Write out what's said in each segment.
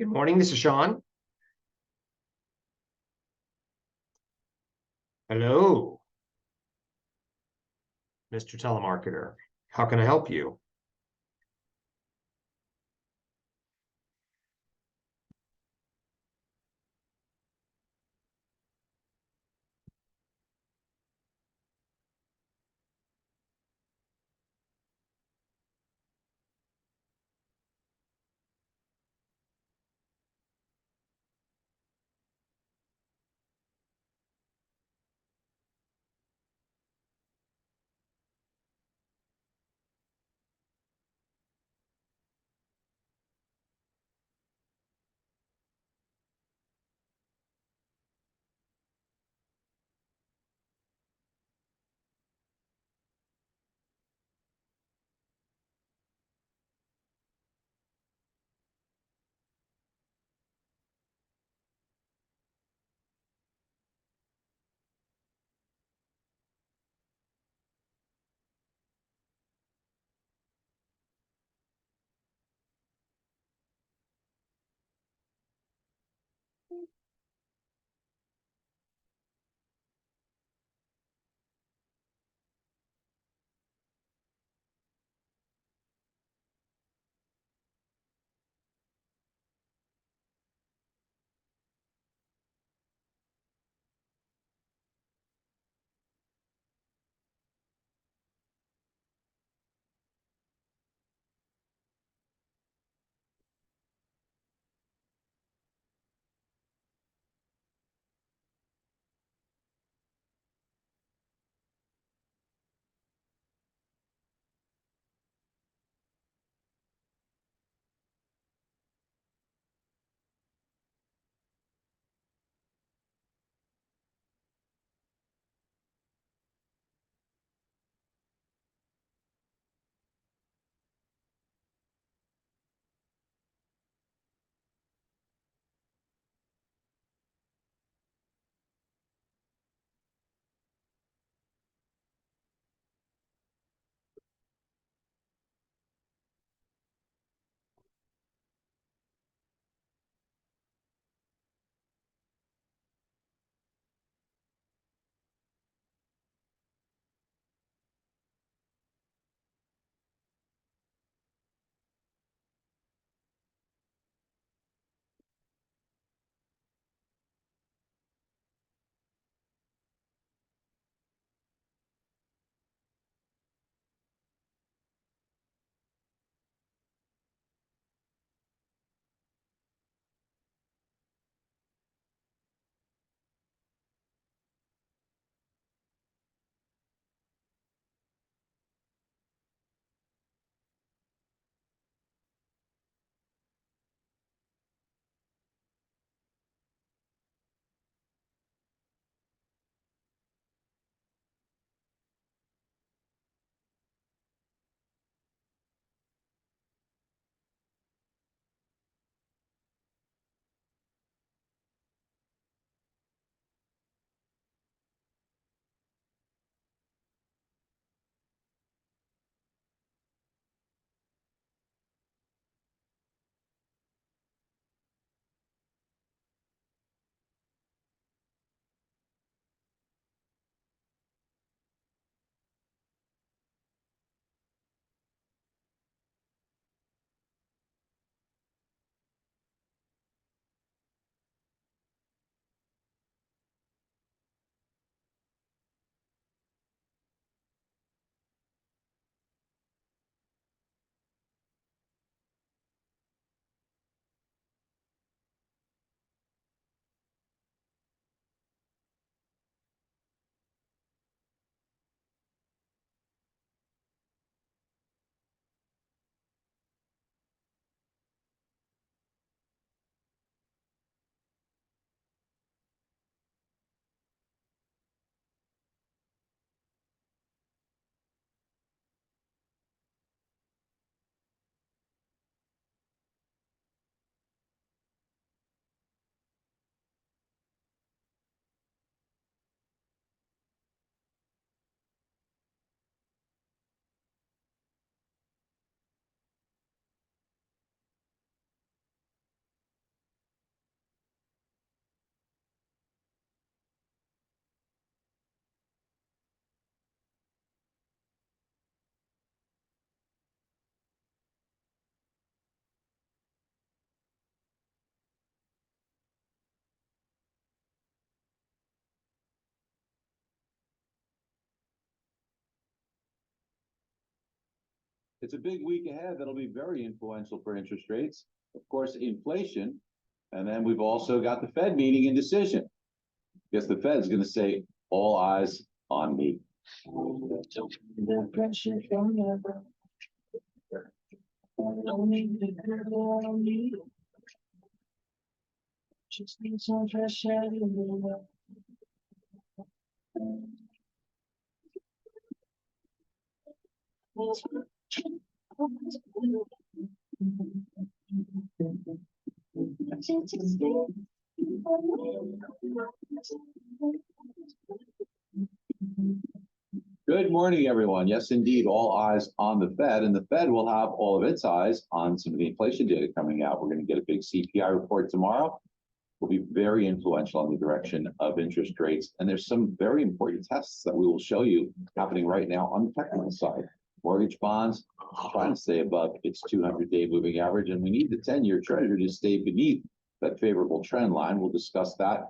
Good morning, this is Sean. Hello, Mr. Telemarketer. How can I help you? It's a big week ahead that'll be very influential for interest rates. Of course, inflation. And then we've also got the Fed meeting and decision. Guess the Fed's going to say, all eyes on me. The pressure from your brother. Don't need the girl on me. Just need some fresh air in the world. Good morning, everyone. Yes, indeed, all eyes on the Fed, and the Fed will have all of its eyes on some of the inflation data coming out. We're going to get a big CPI report tomorrow. Will be very influential in the direction of interest rates. And there's some very important tests that we will show you happening right now on the technical side. Mortgage bonds trying to stay above its 200-day moving average, and we need the 10-year treasury to stay beneath that favorable trend line. We'll discuss that.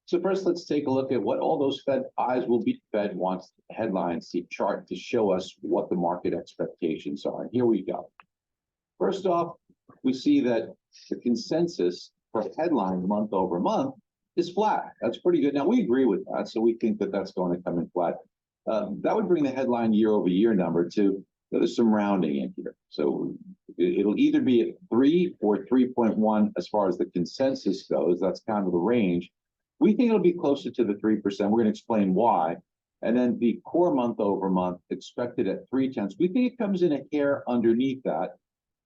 So first, let's take a look at what all those Fed eyes will be. Fed wants headlines, the chart to show us what the market expectations are. And here we go. First off, we see that the consensus for headline month over month is flat. That's pretty good. Now, we agree with that, so we think that that's going to come in flat. That would bring the headline year over year number to, there's some rounding in here. So it'll either be at 3 or 3.1 as far as the consensus goes. That's kind of the range. We think it'll be closer to the 3%. We're going to explain why. And then the core month over month expected at 0.3. We think it comes in a hair underneath that.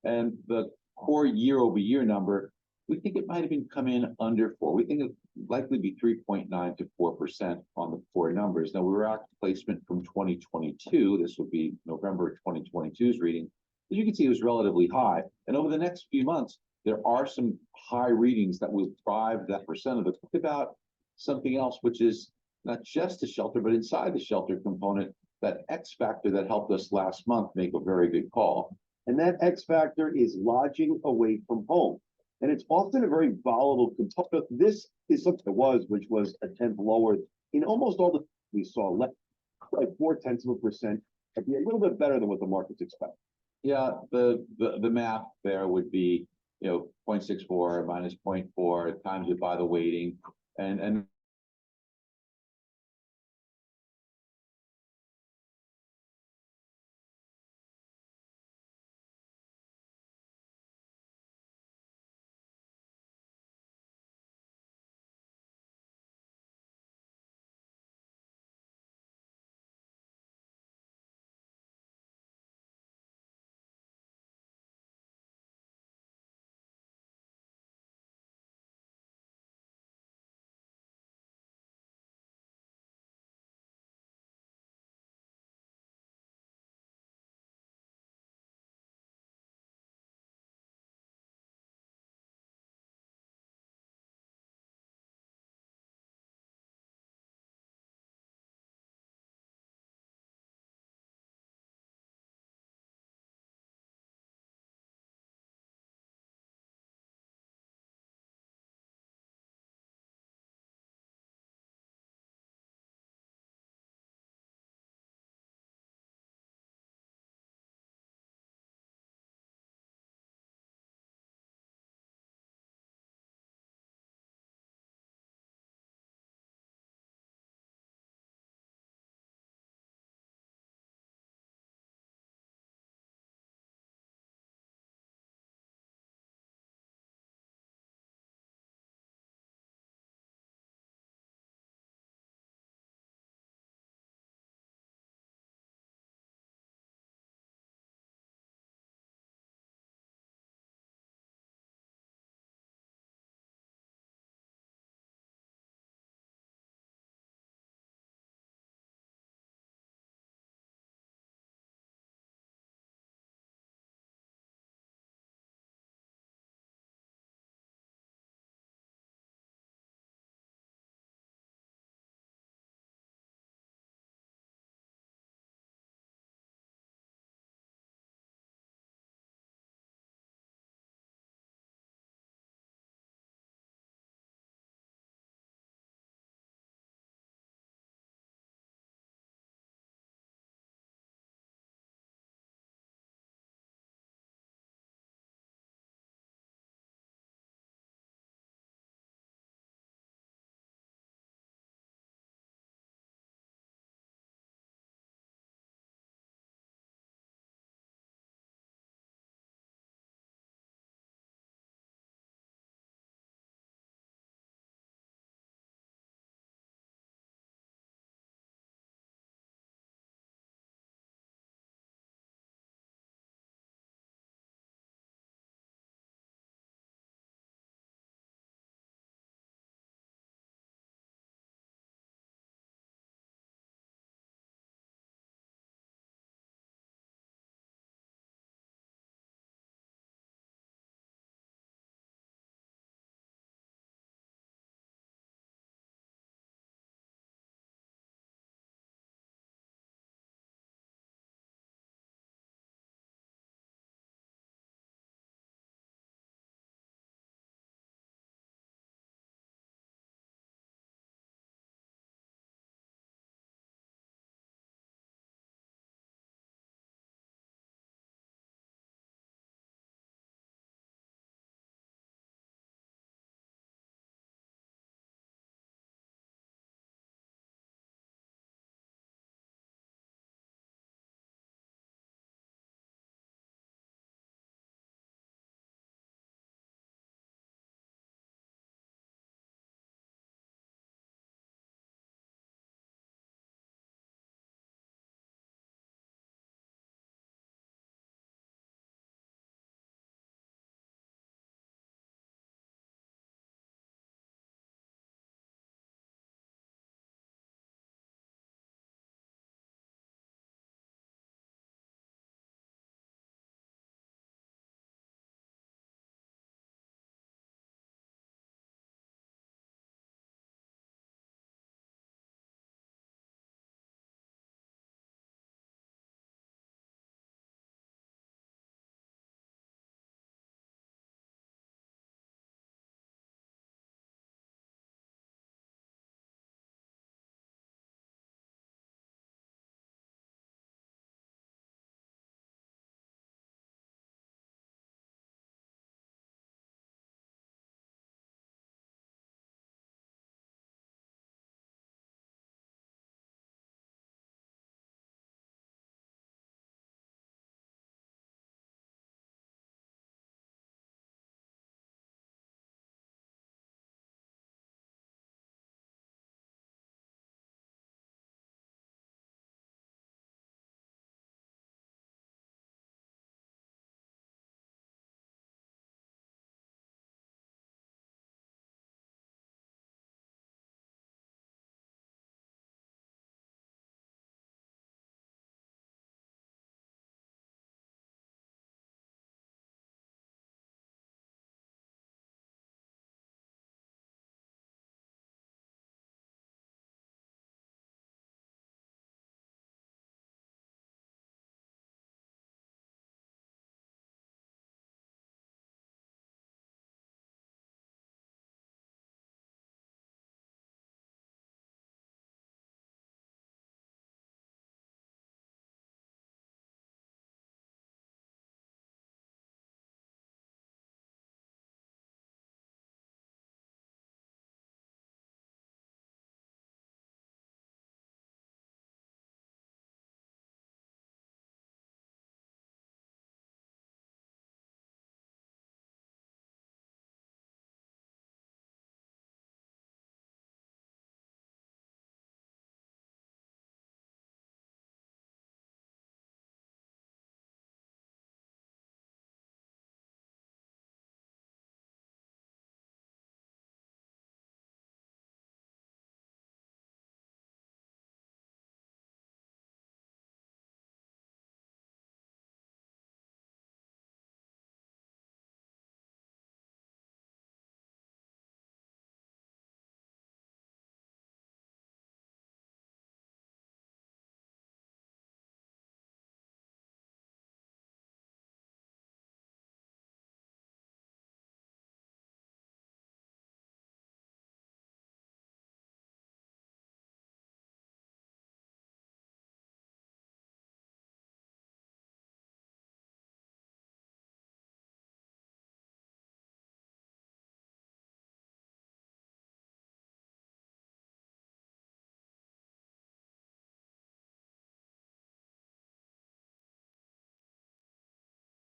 And the core year over year number, we think it might have been come in under 4. We think it'll likely be 3.9 to 4% on the core numbers. Now, we were at placement from 2022. This would be November 2022's reading. As you can see, it was relatively high. And over the next few months, there are some high readings that will drive that percent of it. Think about something else, which is not just the shelter, but inside the shelter component, that X factor that helped us last month make a very good call. And that X factor is lodging away from home. And it's often a very volatile component. This is something that which was a tenth lower in almost all the we saw, like 0.4%. It'd be a little bit better than what the markets expect. Yeah, the math there would be, 0.64 minus 0.4 times it by the weighting, and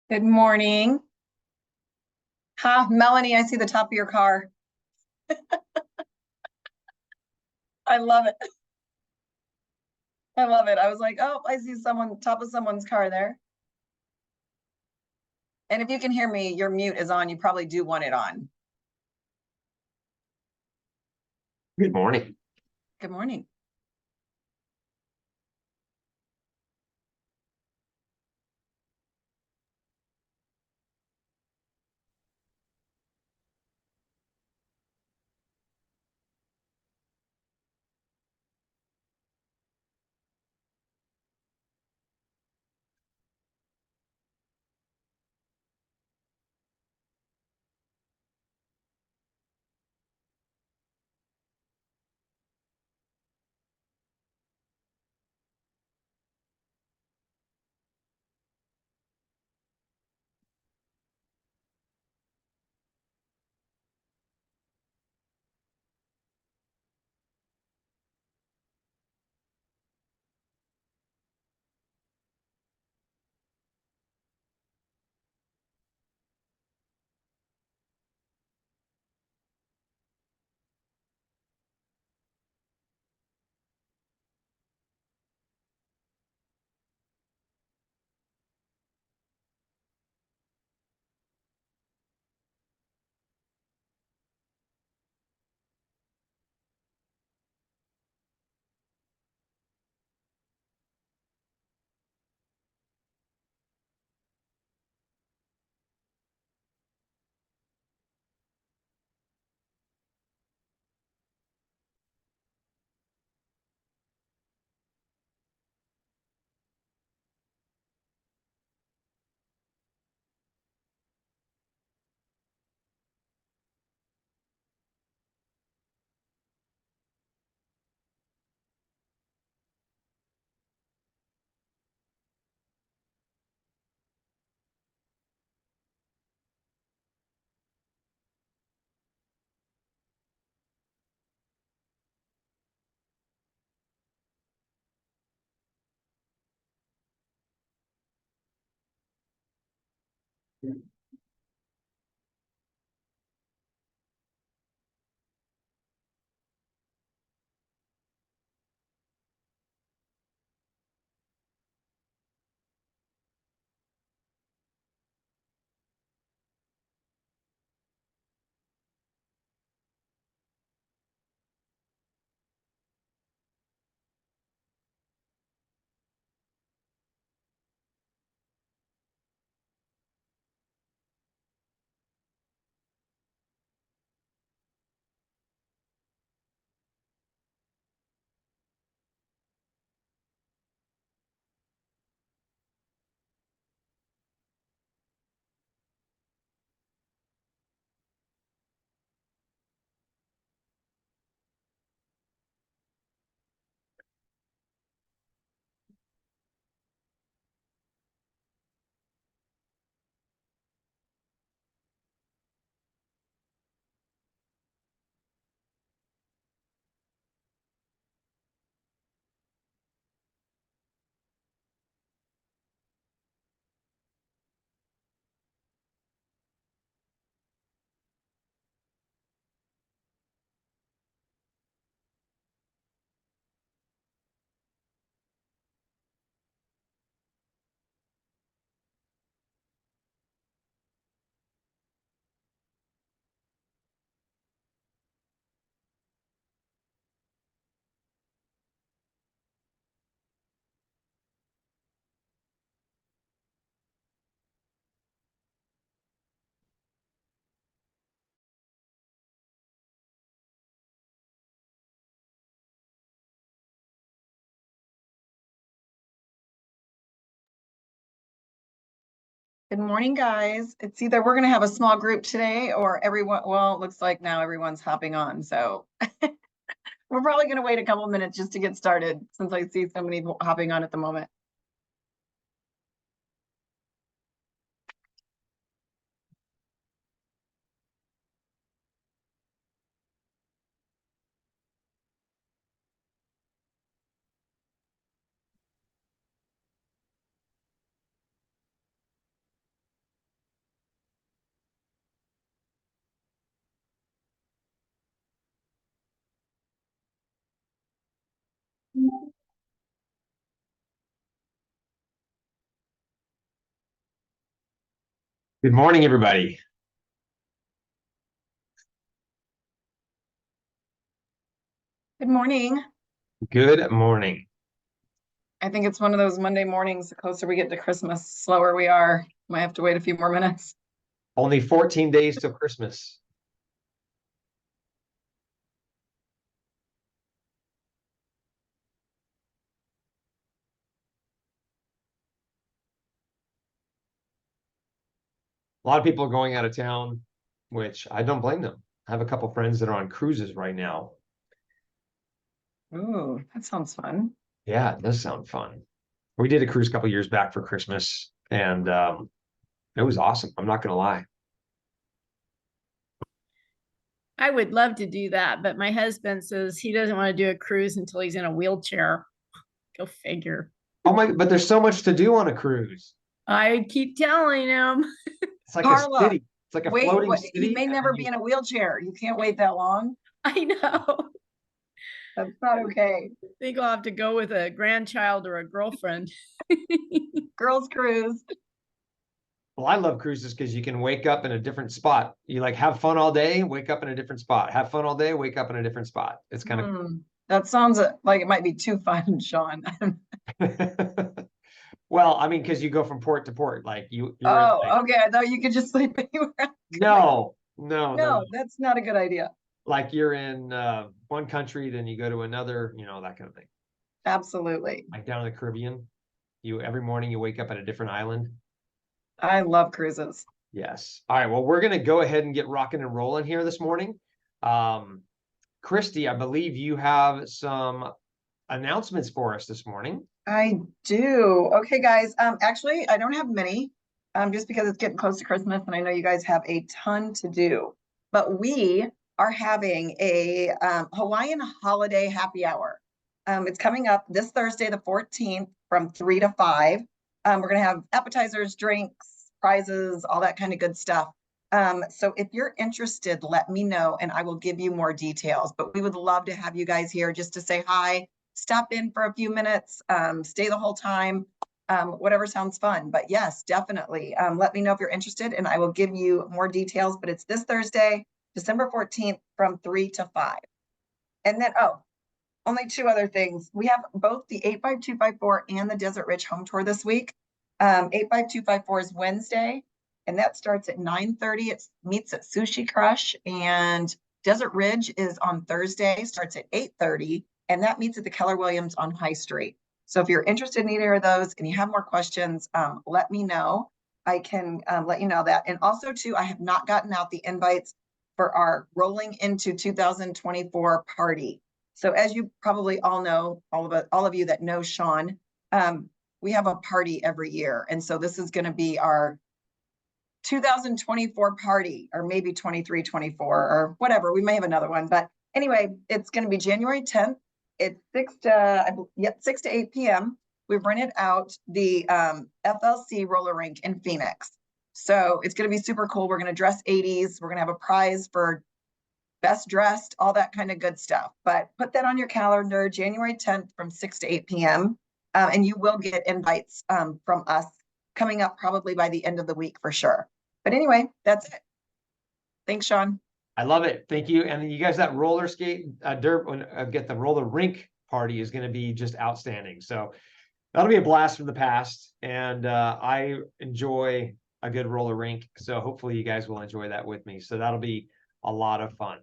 Good morning. Ha, Melanie, I see the top of your car. I love it. I love it. I was like, oh, I see someone, top of someone's car there. And if you can hear me, your mute is on. You probably do want it on. Good morning. Good morning. Good morning, guys. It's either we're gonna have a small group today or everyone, well, it looks like now everyone's hopping on, so we're probably gonna wait a couple minutes just to get started since I see so many hopping on at the moment. Good morning, everybody. Good morning. Good morning. I think it's one of those Monday mornings, the closer we get to Christmas, slower we are. Might have to wait a few more minutes. Only 14 days till Christmas. A lot of people are going out of town, which I don't blame them. I have a couple friends that are on cruises right now. Ooh, that sounds fun. Yeah, it does sound fun. We did a cruise a couple years back for Christmas, and it was awesome. I'm not gonna lie. I would love to do that, but my husband says he doesn't want to do a cruise until he's in a wheelchair. Go figure. Oh my, but there's so much to do on a cruise. I keep telling him. It's like Carla, a city. It's like a Wait, floating wait, city. he may and never then be you- in a wheelchair. You can't wait that long. I know. That's not okay. I think I'll have to go with a grandchild or a girlfriend. Girls cruise. Well, I love cruises because you can wake up in a different spot. You like have fun all day, wake up in a different spot. Have fun all day, wake up in a different spot. It's kind of That sounds like it might be too fun, Sean. well, I mean, because you go from port to port, like you're in, Oh, like, okay. I thought you could just sleep anywhere. no, No, that's not a good idea. like you're in one country, then you go to another, that kind of thing. Absolutely. Like down in the Caribbean, you every morning you wake up at a different island. I love cruises. Yes. All right. Well, we're gonna go ahead and get rocking and rolling here this morning. Christy, I believe you have some announcements for us this morning. I do. Okay, guys. Actually, I don't have many, just because it's getting close to Christmas and I know you guys have a ton to do. But we are having a Hawaiian holiday happy hour. It's coming up this Thursday, the 14th, from 3 to 5. We're gonna have appetizers, drinks, prizes, all that kind of good stuff. So if you're interested, let me know and I will give you more details. But we would love to have you guys here just to say hi, stop in for a few minutes, stay the whole time, whatever sounds fun. But yes, definitely. Let me know if you're interested and I will give you more details. But it's this Thursday, December 14th from 3 to 5. And then, only two other things. We have both the 85254 and the Desert Ridge home tour this week. 85254 is Wednesday, and that starts at 9:30. It meets at Sushi Crush, and Desert Ridge is on Thursday, starts at 8:30, and that meets at the Keller Williams on High Street. So if you're interested in either of those and you have more questions, let me know. I can let you know that. And also too, I have not gotten out the invites for our Rolling into 2024 party. So as you probably all know, all of you that know Sean, we have a party every year. And so this is going to be our 2024 party, or maybe 23, 24, or whatever. We may have another one. But anyway, it's going to be January 10th. It's 6 to 8 p.m. We've rented out the FLC roller rink in Phoenix. So it's going to be super cool. We're going to dress 80s. We're going to have a prize for best dressed, all that kind of good stuff. But put that on your calendar, January 10th from 6 to 8 p.m. And you will get invites from us coming up probably by the end of the week for sure. But anyway, that's it. Thanks, Sean. I love it. Thank you. And you guys, that roller skate, get the roller rink party is going to be just outstanding. So that'll be a blast from the past. And I enjoy a good roller rink. So hopefully you guys will enjoy that with me. So that'll be a lot of fun.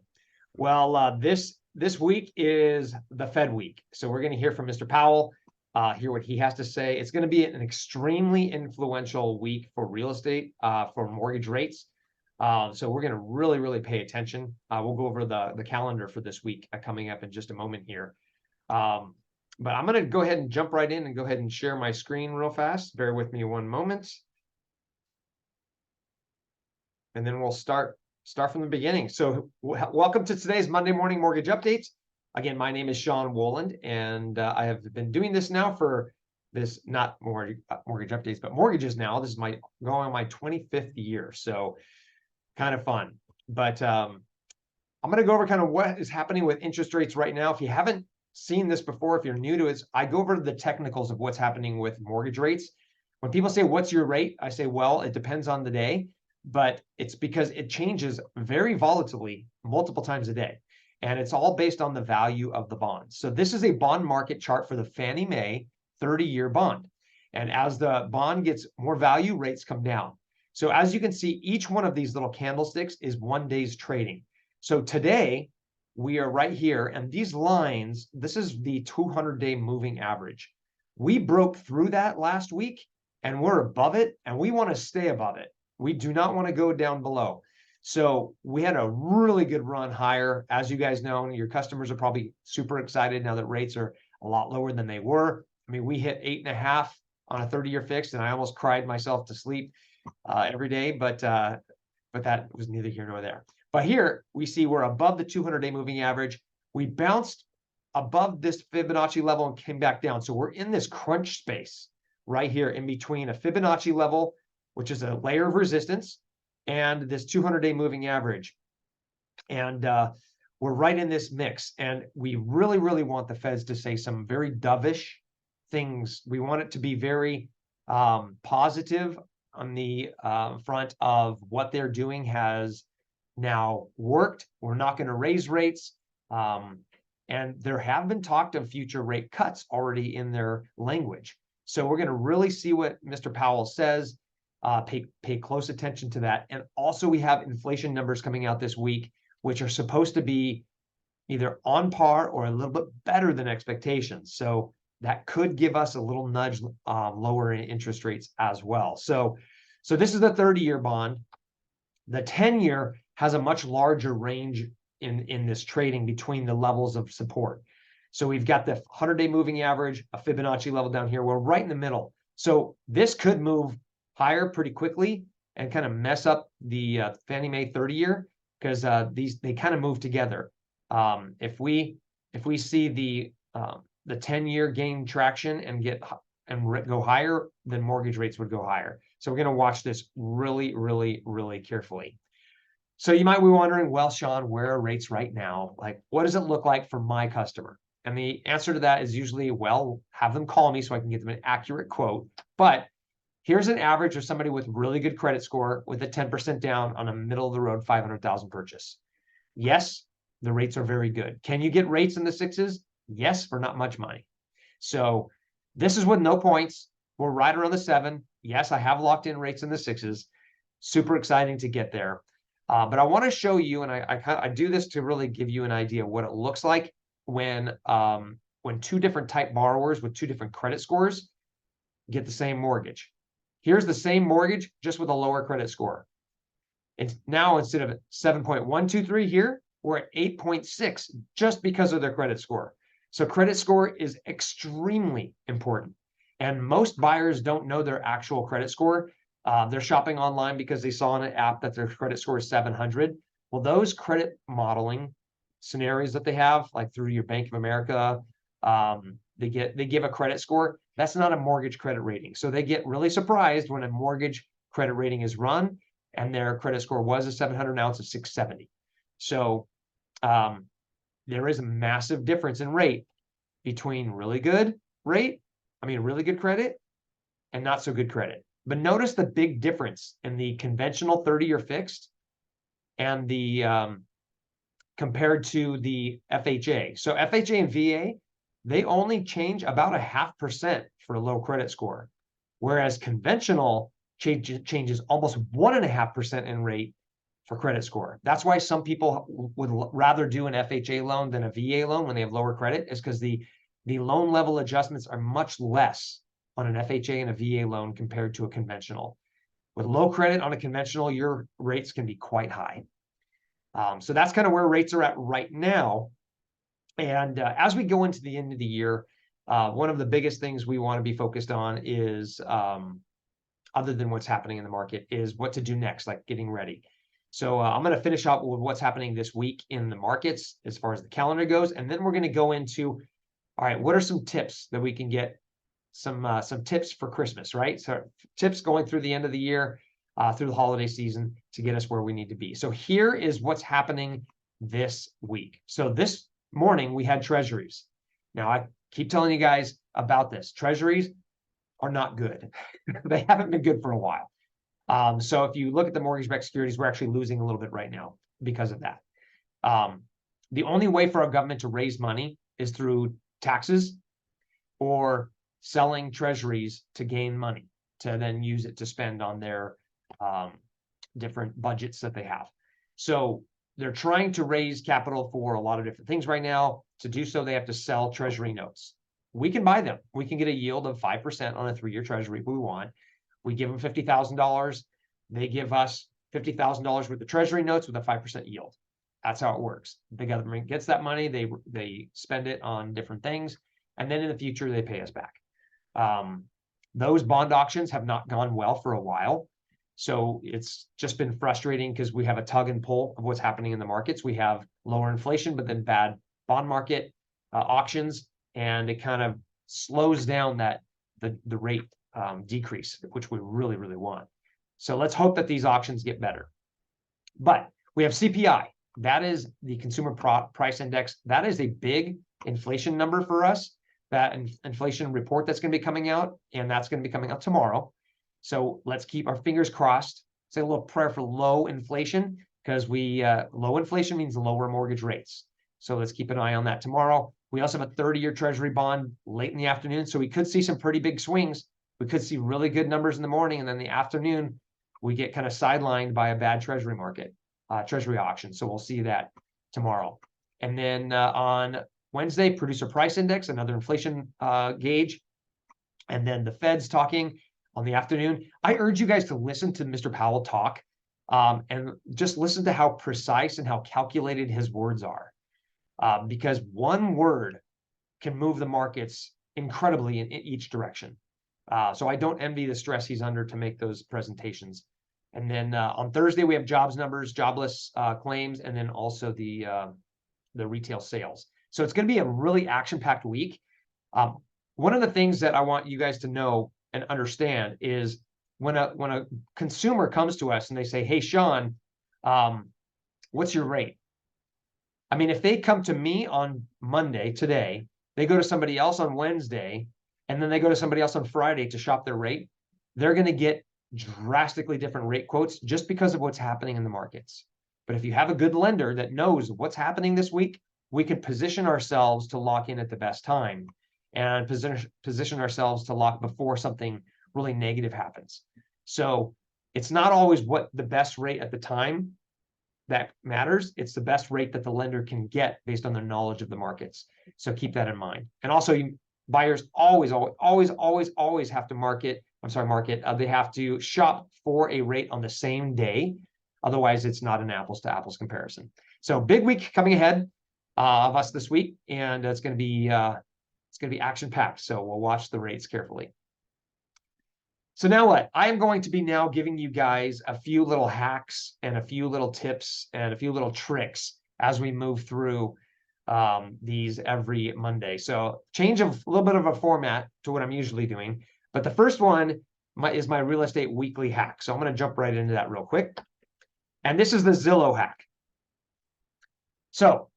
Well, this week is the Fed week. So we're going to hear from Mr. Powell, hear what he has to say. It's going to be an extremely influential week for real estate, for mortgage rates. So we're going to really, really pay attention. We'll go over the calendar for this week coming up in just a moment here. But I'm going to go ahead and jump right in and go ahead and share my screen real fast. Bear with me one moment. And then we'll start from the beginning. So welcome to today's Monday Morning Mortgage Updates. Again, my name is Sean Woland, and I have been doing this now for this, not mortgage updates, but mortgages now. This is going on my 25th year. So kind of fun. But I'm going to go over kind of what is happening with interest rates right now. If you haven't seen this before, if you're new to it, I go over the technicals of what's happening with mortgage rates. When people say, what's your rate? I say, well, it depends on the day. but it's because it changes very volatilely multiple times a day. And it's all based on the value of the bond. So this is a bond market chart for the Fannie Mae 30-year bond. And as the bond gets more value, rates come down. So as you can see, each one of these little candlesticks is 1 day's trading. So today we are right here, and these lines, this is the 200-day moving average. We broke through that last week and we're above it, and we want to stay above it. We do not want to go down below. So we had a really good run higher. As you guys know, your customers are probably super excited now that rates are a lot lower than they were. I mean, we hit 8.5 on a 30-year fixed, and I almost cried myself to sleep every day, but that was neither here nor there. But here we see we're above the 200-day moving average. We bounced above this Fibonacci level and came back down. So we're in this crunch space right here in between a Fibonacci level, which is a layer of resistance, and this 200-day moving average. And we're right in this mix. And we really, really want the Feds to say some very dovish things. We want it to be very positive on the front of what they're doing has now worked. We're not going to raise rates. And there have been talked of future rate cuts already in their language. So we're going to really see what Mr. Powell says, pay close attention to that. And also we have inflation numbers coming out this week, which are supposed to be either on par or a little bit better than expectations. So that could give us a little nudge lower in interest rates as well. So this is the 30-year bond. The 10-year has a much larger range in this trading between the levels of support. So we've got the 100-day moving average, a Fibonacci level down here. We're right in the middle. So this could move higher pretty quickly and kind of mess up the Fannie Mae 30-year because they kind of move together. If we see the 10-year gain traction and go higher, then mortgage rates would go higher. So we're going to watch this really, really, really carefully. So you might be wondering, well, Sean, where are rates right now? Like, what does it look like for my customer? And the answer to that is usually, well, have them call me so I can get them an accurate quote. But here's an average of somebody with really good credit score with a 10% down on a middle of the road 500,000 purchase. Yes, the rates are very good. Can you get rates in the sixes? Yes, for not much money. So this is with no points. We're right around the 7. Yes, I have locked in rates in the sixes. Super exciting to get there. But I want to show you, and I do this to really give you an idea of what it looks like when two different type borrowers with two different credit scores get the same mortgage. Here's the same mortgage, just with a lower credit score. It's now instead of 7.123 here, we're at 8.6 just because of their credit score. So credit score is extremely important. And most buyers don't know their actual credit score. They're shopping online because they saw in an app that their credit score is 700. Well, those credit modeling scenarios that they have, like through your Bank of America, they give a credit score. That's not a mortgage credit rating. So they get really surprised when a mortgage credit rating is run and their credit score was a 700, now it's a 670. So there is a massive difference in rate between really good credit and not so good credit. But notice the big difference in the conventional 30-year fixed and the compared to the FHA. So FHA and VA, they only change about 0.5% for a low credit score, whereas conventional changes almost 1.5% in rate for credit score. That's why some people would rather do an FHA loan than a VA loan when they have lower credit, is because the loan level adjustments are much less on an FHA and a VA loan compared to a conventional. With low credit on a conventional, your rates can be quite high. So that's kind of where rates are at right now. And as we go into the end of the year, one of the biggest things we want to be focused on is, other than what's happening in the market, is what to do next, like getting ready. So I'm going to finish up with what's happening this week in the markets as far as the calendar goes. And then we're going to go into, all right, what are some tips that we can get, some tips for Christmas, right? So tips going through the end of the year, through the holiday season to get us where we need to be. So here is what's happening this week. So this morning we had treasuries. Now I keep telling you guys about this. Treasuries are not good. They haven't been good for a while. So if you look at the mortgage-backed securities, we're actually losing a little bit right now because of that. The only way for our government to raise money is through taxes or selling treasuries to gain money, to then use it to spend on their different budgets that they have. So they're trying to raise capital for a lot of different things right now. To do so, they have to sell treasury notes. We can buy them. We can get a yield of 5% on a 3-year treasury if we want. We give them $50,000. They give us $50,000 worth of treasury notes with a 5% yield. That's how it works. The government gets that money, they spend it on different things, and then in the future they pay us back. Those bond auctions have not gone well for a while, so it's just been frustrating because we have a tug and pull of what's happening in the markets. We have lower inflation, but then bad bond market auctions, and it kind of slows down the rate decrease, which we really, really want. So let's hope that these auctions get better. But we have CPI. That is the consumer price index. That is a big inflation number for us. That inflation report that's going to be coming out, and that's going to be coming out tomorrow. So let's keep our fingers crossed. Say a little prayer for low inflation, because low inflation means lower mortgage rates. So let's keep an eye on that tomorrow. We also have a 30-year treasury bond late in the afternoon, so we could see some pretty big swings. We could see really good numbers in the morning, and then the afternoon we get kind of sidelined by a bad treasury market, treasury auction. So we'll see that tomorrow. And then on Wednesday, producer price index, another inflation gauge. And then the Fed's talking on the afternoon. I urge you guys to listen to Mr. Powell talk and just listen to how precise and how calculated his words are. Because one word can move the markets incredibly in each direction. So I don't envy the stress he's under to make those presentations. And then on Thursday, we have jobs numbers, jobless claims, and then also the retail sales. So it's going to be a really action-packed week. One of the things that I want you guys to know and understand is when a consumer comes to us and they say, "Hey, Sean, what's your rate?" I mean, if they come to me on Monday, today, they go to somebody else on Wednesday, and then they go to somebody else on Friday to shop their rate, they're going to get drastically different rate quotes just because of what's happening in the markets. But if you have a good lender that knows what's happening this week, we can position ourselves to lock in at the best time and position ourselves to lock before something really negative happens. So it's not always what the best rate at the time that matters. It's the best rate that the lender can get based on their knowledge of the markets. So keep that in mind. And also, buyers always have to market. They have to shop for a rate on the same day. Otherwise, it's not an apples to apples comparison. So big week coming ahead of us this week, and it's going to be action packed. So we'll watch the rates carefully. So now what? I am going to be now giving you guys a few little hacks and a few little tips and a few little tricks as we move through these every Monday. So change a little bit of a format to what I'm usually doing. But the first one is my real estate weekly hack. So I'm going to jump right into that real quick. And this is the Zillow hack. So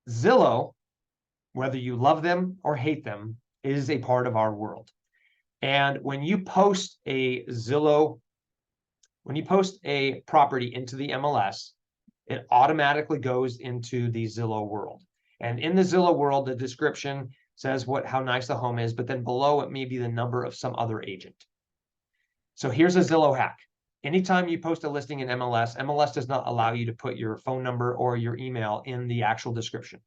Zillow, whether you love them or hate them, is a part of our world. And when you post a property into the MLS, it automatically goes into the Zillow world. And in the Zillow world, the description says how nice the home is, but then below it may be the number of some other agent. So here's a Zillow hack. Anytime you post a listing in MLS, MLS does not allow you to put your phone number or your email in the actual description.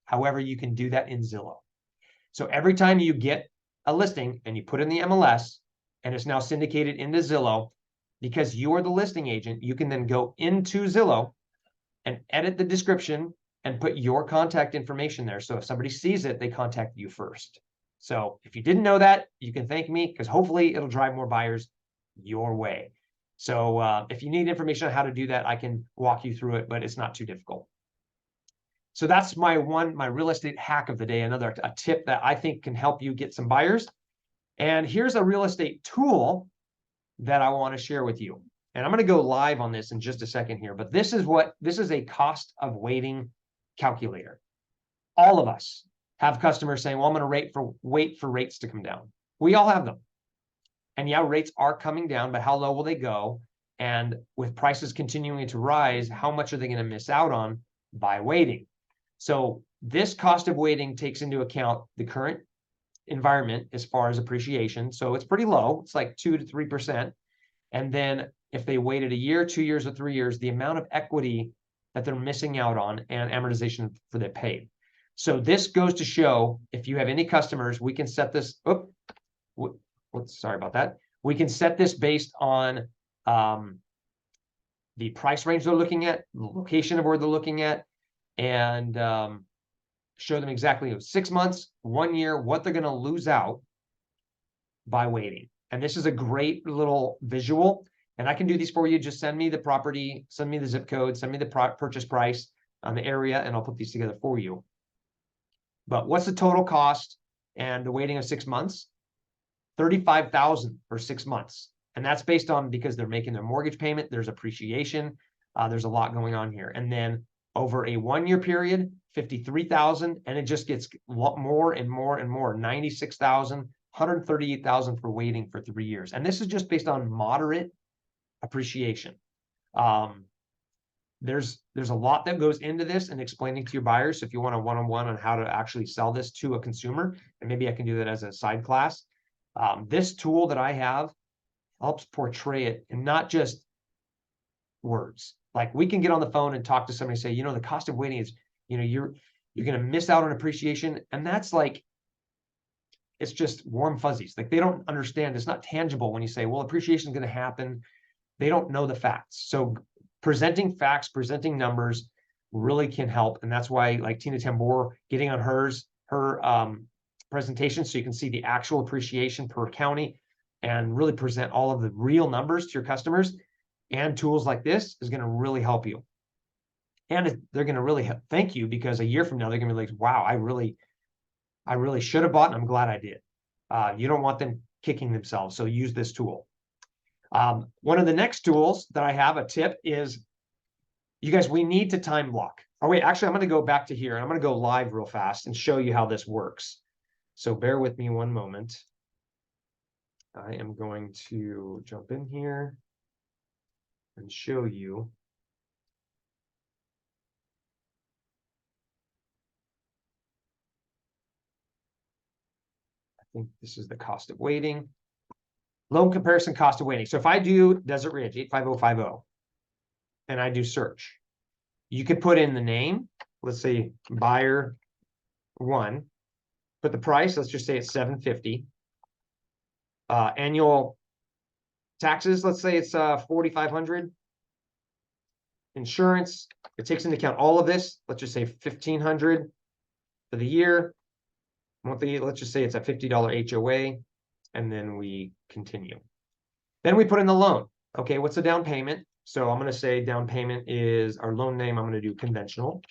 However, you can do that in Zillow. So every time you get a listing and you put in the MLS and it's now syndicated into Zillow, because you are the listing agent, you can then go into Zillow and edit the description and put your contact information there. So if somebody sees it, they contact you first. So if you didn't know that, you can thank me, because hopefully it'll drive more buyers your way. So if you need information on how to do that, I can walk you through it, but it's not too difficult. So that's my real estate hack of the day, a tip that I think can help you get some buyers. And here's a real estate tool that I want to share with you. And I'm going to go live on this in just a second here, but this is a cost of waiting calculator. All of us have customers saying, well, I'm going to wait for rates to come down. We all have them. And yeah, rates are coming down, but how low will they go? And with prices continuing to rise, how much are they going to miss out on by waiting? So this cost of waiting takes into account the current environment as far as appreciation. So it's pretty low. It's like 2 to 3%. And then if they waited a year, 2 years, or 3 years, the amount of equity that they're missing out on and amortization for the paid. So this goes to show, if you have any customers, we can set this, sorry about that. We can set this based on the price range they're looking at, the location of where they're looking at, and show them exactly 6 months, 1 year, what they're going to lose out by waiting. And this is a great little visual. And I can do these for you. Just send me the property, send me the zip code, send me the purchase price on the area, and I'll put these together for you. But what's the total cost and the waiting of 6 months? $35,000 for 6 months. And that's based on because they're making their mortgage payment. There's appreciation. There's a lot going on here. And then over a 1 year period, $53,000, and it just gets a lot more and more and more. $96,000, $138,000 for waiting for 3 years. And this is just based on moderate appreciation. There's a lot that goes into this and explaining to your buyers. So if you want a one-on-one on how to actually sell this to a consumer, and maybe I can do that as a side class. This tool that I have helps portray it and not just words. Like we can get on the phone and talk to somebody and say, you know, the cost of waiting is, you know, you're going to miss out on appreciation. And that's like, it's just warm fuzzies. Like they don't understand. It's not tangible when you say, well, appreciation is going to happen. They don't know the facts. So presenting facts, presenting numbers really can help. And that's why like Tina Tambor getting on her presentation, so you can see the actual appreciation per county and really present all of the real numbers to your customers. And tools like this is going to really help you. And they're going to really thank you, because a year from now, they're going to be like, wow, I really should have bought, and I'm glad I did. You don't want them kicking themselves. So use this tool. One of the next tools that I have, a tip, is you guys, we need to time block. Oh, wait, actually, I'm going to go back to here and I'm going to go live real fast and show you how this works. So bear with me one moment. I am going to jump in here and show you. I think this is the cost of waiting. Loan comparison cost of waiting. So if I do Desert Ridge 85050 and I do search, you could put in the name, let's say buyer 1, put the price, let's just say it's $750. Annual taxes, let's say it's $4,500. Insurance, it takes into account all of this. Let's just say $1,500 for the year. Monthly, let's just say it's a $50 HOA, and then we continue. Then we put in the loan. Okay, what's the down payment? So I'm going to say down payment is our loan name. I'm going to do conventional.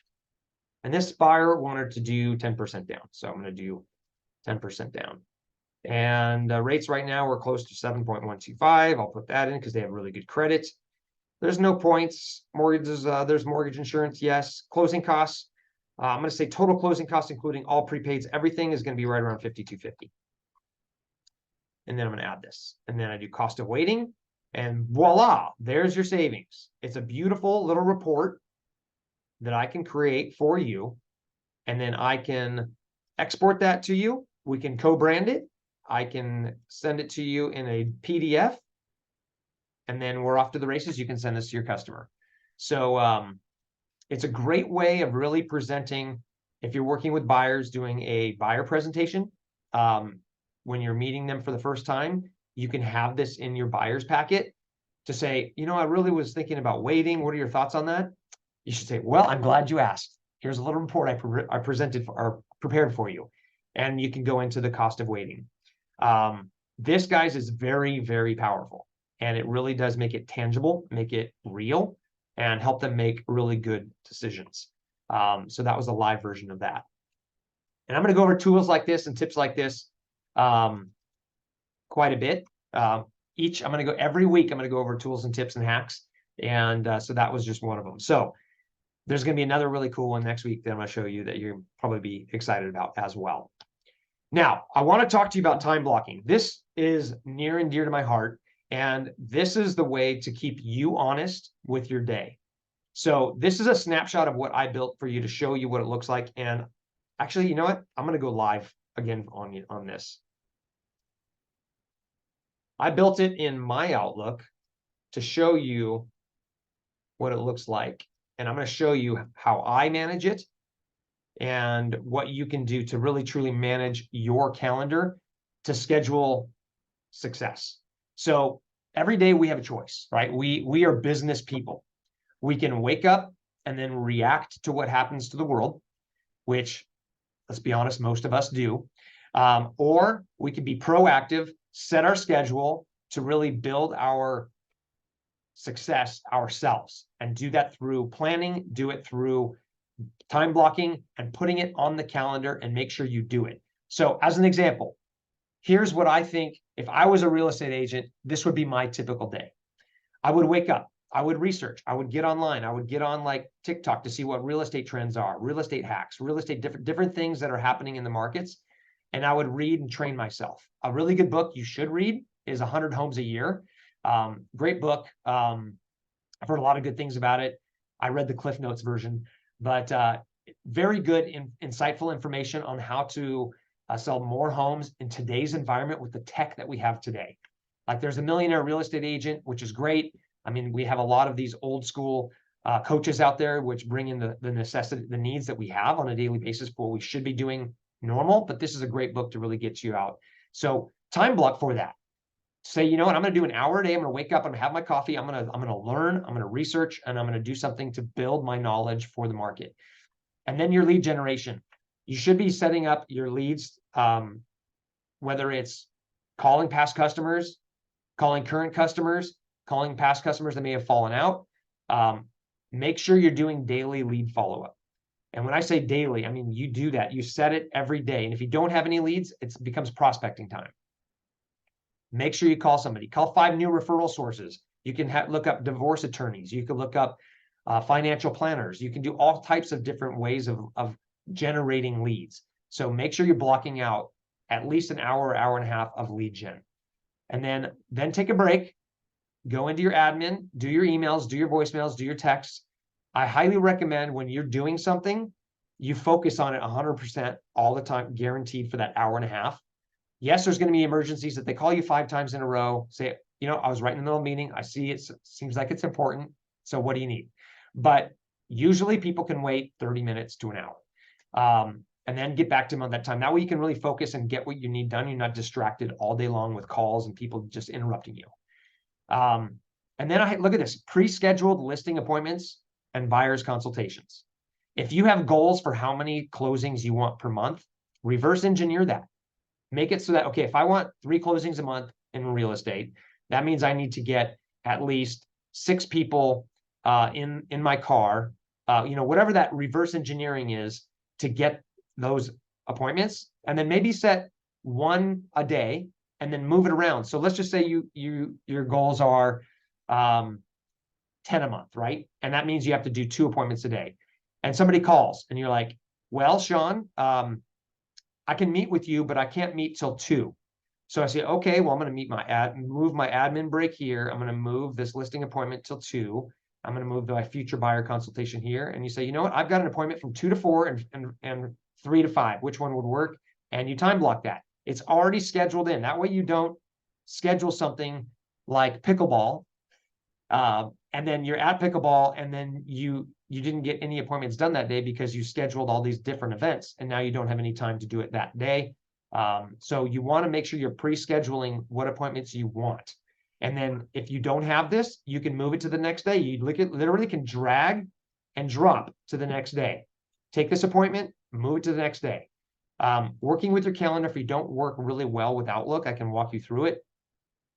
And this buyer wanted to do 10% down. So I'm going to do 10% down. And rates right now, we're close to 7.125. I'll put that in because they have really good credit. There's no points. Mortgages, there's mortgage insurance, yes. Closing costs, I'm going to say total closing costs, including all prepaids, everything is going to be right around $5,250. And then I'm going to add this. And then I do cost of waiting. And voila, there's your savings. It's a beautiful little report that I can create for you. And then I can export that to you. We can co-brand it. I can send it to you in a PDF. And then we're off to the races. You can send this to your customer. So it's a great way of really presenting, if you're working with buyers, doing a buyer presentation. When you're meeting them for the first time, you can have this in your buyer's packet to say, you know, I really was thinking about waiting. What are your thoughts on that? You should say, well, I'm glad you asked. Here's a little report I presented or prepared for you. And you can go into the cost of waiting. This, guys, is very, very powerful. And it really does make it tangible, make it real, and help them make really good decisions. So that was a live version of that. And I'm going to go over tools like this and tips like this quite a bit. I'm going to go every week. I'm going to go over tools and tips and hacks. And so that was just one of them. So there's going to be another really cool one next week that I'm going to show you that you'll probably be excited about as well. Now, I want to talk to you about time blocking. This is near and dear to my heart, and this is the way to keep you honest with your day. So this is a snapshot of what I built for you to show you what it looks like. And actually, you know what? I'm going to go live again on this. I built it in my Outlook to show you what it looks like. And I'm going to show you how I manage it and what you can do to really truly manage your calendar to schedule success. So every day we have a choice, right? We are business people. We can wake up and then react to what happens to the world, which, let's be honest, most of us do. Or we can be proactive, set our schedule to really build our success ourselves, and do that through planning, do it through time blocking and putting it on the calendar, and make sure you do it. So as an example, here's what I think. If I was a real estate agent, this would be my typical day. I would wake up, I would research, I would get online, I would get on like TikTok to see what real estate trends are, real estate hacks, real estate, different things that are happening in the markets. And I would read and train myself. A really good book you should read is 100 Homes a Year. Great book. I've heard a lot of good things about it. I read the Cliff Notes version, but very good, insightful information on how to sell more homes in today's environment with the tech that we have today. Like there's a Millionaire Real Estate Agent, which is great. I mean, we have a lot of these old school coaches out there, which bring in the necessity, the needs that we have on a daily basis for what we should be doing normal. But this is a great book to really get you out. So time block for that. Say, you know what, I'm going to do an hour a day. I'm going to wake up, I'm going to have my coffee. I'm going to learn, I'm going to research, and I'm going to do something to build my knowledge for the market. And then your lead generation. You should be setting up your leads, whether it's calling past customers, calling current customers, calling past customers that may have fallen out. Make sure you're doing daily lead follow-up. And when I say daily, I mean, you do that. You set it every day. And if you don't have any leads, it becomes prospecting time. Make sure you call somebody. Call 5 new referral sources. You can look up divorce attorneys. You can look up financial planners. You can do all types of different ways of generating leads. So make sure you're blocking out at least an hour, hour and a half of lead gen. And then take a break, go into your admin, do your emails, do your voicemails, do your texts. I highly recommend when you're doing something, you focus on it 100% all the time, guaranteed for that hour and a half. Yes, there's going to be emergencies that they call you 5 times in a row. Say, you know, I was right in the middle of a meeting. I see it seems like it's important. So what do you need? But usually people can wait 30 minutes to an hour. And then get back to them on that time. That way you can really focus and get what you need done. You're not distracted all day long with calls and people just interrupting you. And then look at this, pre-scheduled listing appointments and buyer's consultations. If you have goals for how many closings you want per month, reverse engineer that. Make it so that, okay, if I want 3 closings a month in real estate, that means I need to get at least 6 people in my car, you know, whatever that reverse engineering is to get those appointments, and then maybe set 1 a day and then move it around. So let's just say your goals are 10 a month, right? And that means you have to do 2 appointments a day. And somebody calls and you're like, well, Sean, I can meet with you, but I can't meet till 2. So I say, okay, well, I'm going to move my admin break here. I'm going to move this listing appointment till 2. I'm going to move my future buyer consultation here. And you say, you know what? I've got an appointment from 2 to 4 and 3 to 5. Which one would work? And you time block that. It's already scheduled in. That way you don't schedule something like pickleball. And then you're at pickleball and then you didn't get any appointments done that day because you scheduled all these different events and now you don't have any time to do it that day. So you want to make sure you're pre-scheduling what appointments you want. And then if you don't have this, you can move it to the next day. You literally can drag and drop to the next day. Take this appointment, move it to the next day. Working with your calendar, if you don't work really well with Outlook, I can walk you through it.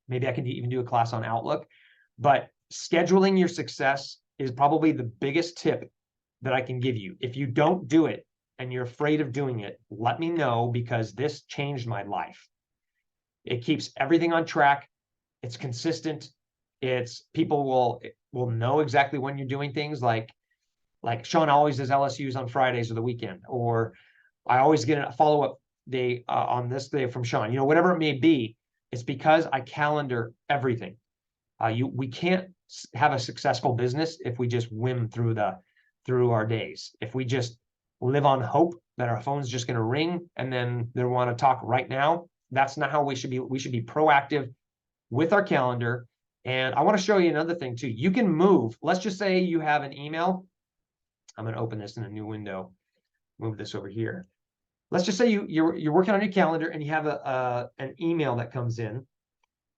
Maybe I can even do a class on Outlook. But scheduling your success is probably the biggest tip that I can give you. If you don't do it and you're afraid of doing it, let me know, because this changed my life. It keeps everything on track. It's consistent. People will know exactly when you're doing things, like Sean always does LSUs on Fridays or the weekend, or I always get a follow-up day on this day from Sean, whatever it may be, it's because I calendar everything. We can't have a successful business if we just whim through our days. If we just live on hope that our phone's just going to ring and then they want to talk right now, that's not how we should be. We should be proactive with our calendar. And I want to show you another thing too. You can move. Let's just say you have an email. I'm going to open this in a new window. Move this over here. Let's just say you're working on your calendar and you have an email that comes in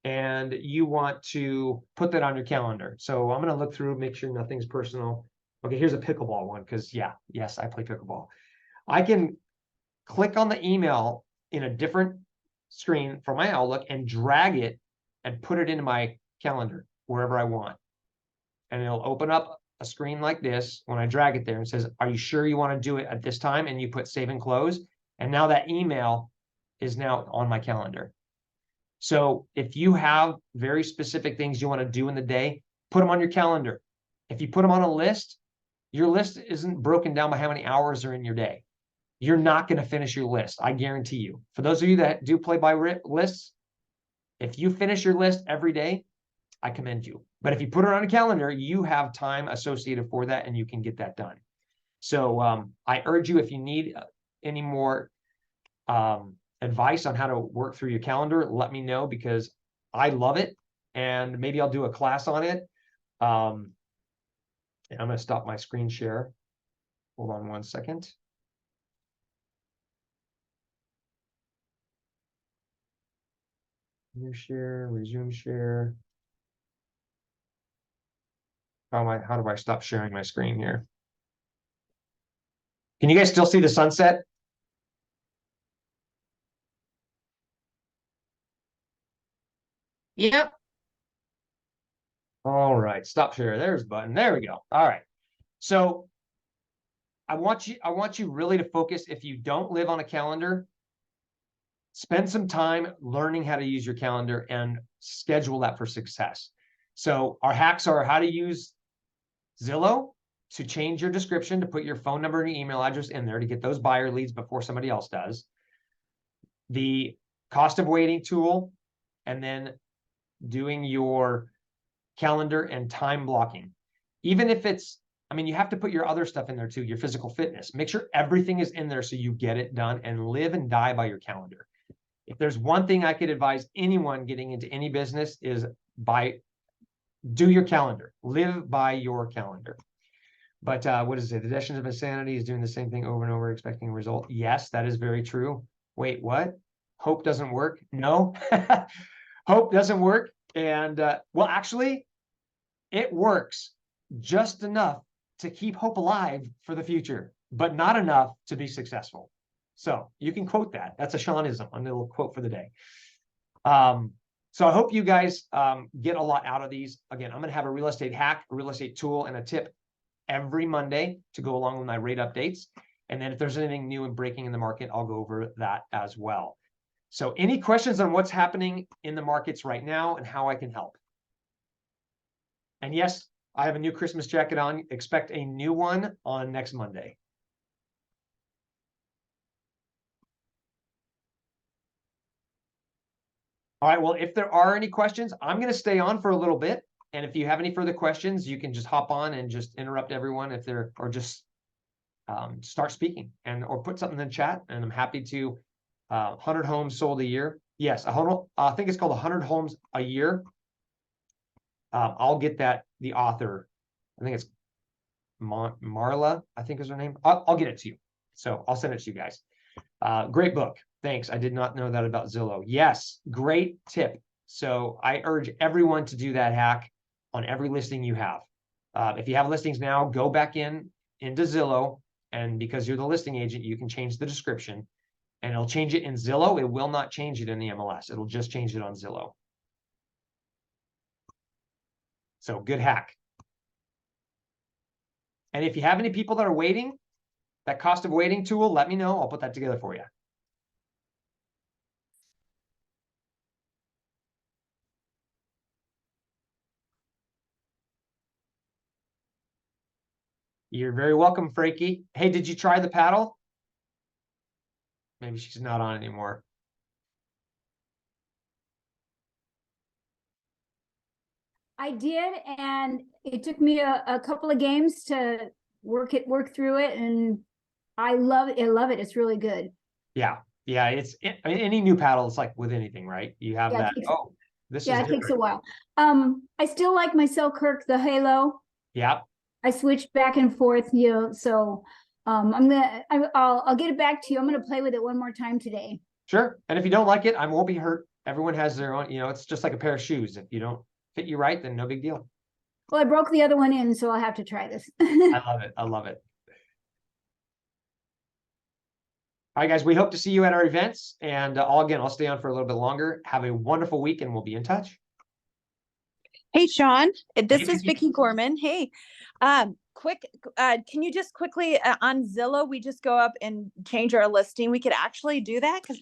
and you want to put that on your calendar. So I'm going to look through, make sure nothing's personal. Okay, here's a pickleball one because yes, I play pickleball. I can click on the email in a different screen from my Outlook and drag it and put it into my calendar wherever I want. And it'll open up a screen like this when I drag it there and says, are you sure you want to do it at this time? And you put save and close. And now that email is now on my calendar. So if you have very specific things you want to do in the day, put them on your calendar. If you put them on a list, your list isn't broken down by how many hours are in your day. You're not going to finish your list. I guarantee you. For those of you that do play by lists, if you finish your list every day, I commend you. But if you put it on a calendar, you have time associated for that and you can get that done. So I urge you, if you need any more advice on how to work through your calendar, let me know because I love it. And maybe I'll do a class on it. And I'm going to stop my screen share. Hold on one second. New share, resume share. How do I stop sharing my screen here? Can you guys still see the sunset? Yep. All right, stop share. There's the button. There we go. All right. So I want you really to focus. If you don't live on a calendar, spend some time learning how to use your calendar and schedule that for success. So our hacks are how to use Zillow to change your description, to put your phone number and your email address in there to get those buyer leads before somebody else does. The cost of waiting tool, and then doing your calendar and time blocking. Even if it's, you have to put your other stuff in there too, your physical fitness. Make sure everything is in there so you get it done and live and die by your calendar. If there's one thing I could advise anyone getting into any business is do your calendar, live by your calendar. But what does it say? The definition of insanity is doing the same thing over and over, expecting a result. Yes, that is very true. Wait, what? Hope doesn't work? No, hope doesn't work. And well, actually, it works just enough to keep hope alive for the future, but not enough to be successful. So you can quote that. That's a Seanism, a little quote for the day. So I hope you guys get a lot out of these. Again, I'm going to have a real estate hack, a real estate tool, and a tip every Monday to go along with my rate updates. And then if there's anything new and breaking in the market, I'll go over that as well. So any questions on what's happening in the markets right now and how I can help? And yes, I have a new Christmas jacket on. Expect a new one on next Monday. All right, well, if there are any questions, I'm going to stay on for a little bit. And if you have any further questions, you can just hop on and just interrupt everyone if they're, or just start speaking or put something in the chat. And I'm happy to 100 homes sold a year. Yes, I think it's called 100 homes a year. I'll get that, the author, I think it's Marla, I think is her name. I'll get it to you. So I'll send it to you guys. Great book. Thanks. I did not know that about Zillow. Yes, great tip. So I urge everyone to do that hack on every listing you have. If you have listings now, go back into Zillow, and because you're the listing agent, you can change the description, and it'll change it in Zillow. It will not change it in the MLS. It'll just change it on Zillow. So good hack. And if you have any people that are waiting, that cost of waiting tool, let me know. I'll put that together for you. You're very welcome, Frankie. Hey, did you try the paddle? maybe she's not on anymore. I did, and it took me a couple of games to work through it, and I love it. I love it. It's really good. Yeah, yeah, I mean, any new paddle, it's like with anything, right? You have Yeah, it that, takes- oh, this is Yeah, it takes a different. while. I still like my Selkirk, the Halo. Yeah, I switched back and forth, so I'll get it back to you. I'm gonna play with it one more time today. sure. And if you don't like it, I won't be hurt. Everyone has their own, it's just like a pair of shoes. If you don't fit you right, then no big deal. Well, I broke the other one in, so I'll have to try this. I love it. I love it. All right, guys, we hope to see you at our events. And I'll stay on for a little bit longer. Have a wonderful week and we'll be in touch. Hey, Sean, this Hey, is Vicky. Vicky Gorman. Hey, can you just quickly on Zillow, we just go up and change our listing. We could actually do that because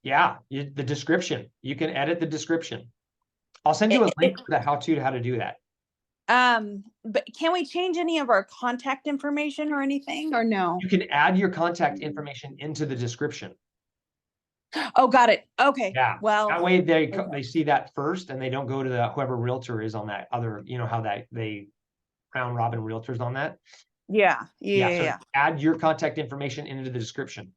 Yeah, the description. You can edit the description. I'll send you a link to the how to do that. but can we change any of our contact information or anything or no? You can add your contact information into the description. Oh, got it. Okay. Yeah. Well, That way they okay. they see that first and they don't go to the whoever realtor is on that other, how that they round robin realtors on that. yeah. So add your contact information into the description.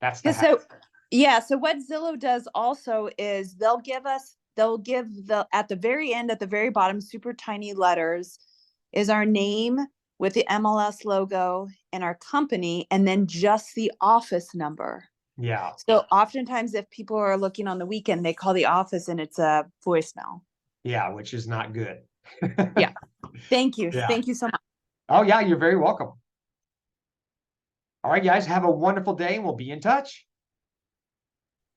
That's the So, yeah. So what Zillow does also is they'll give at the very end, at the very bottom, super tiny letters is our name with the MLS logo and our company, and then just the office number. yeah. So oftentimes if people are looking on the weekend, they call the office and it's a voicemail. Yeah, which is not good. Yeah. Thank you. Yeah. Thank you so much. Oh yeah, you're very welcome. All right, guys, have a wonderful day and we'll be in touch.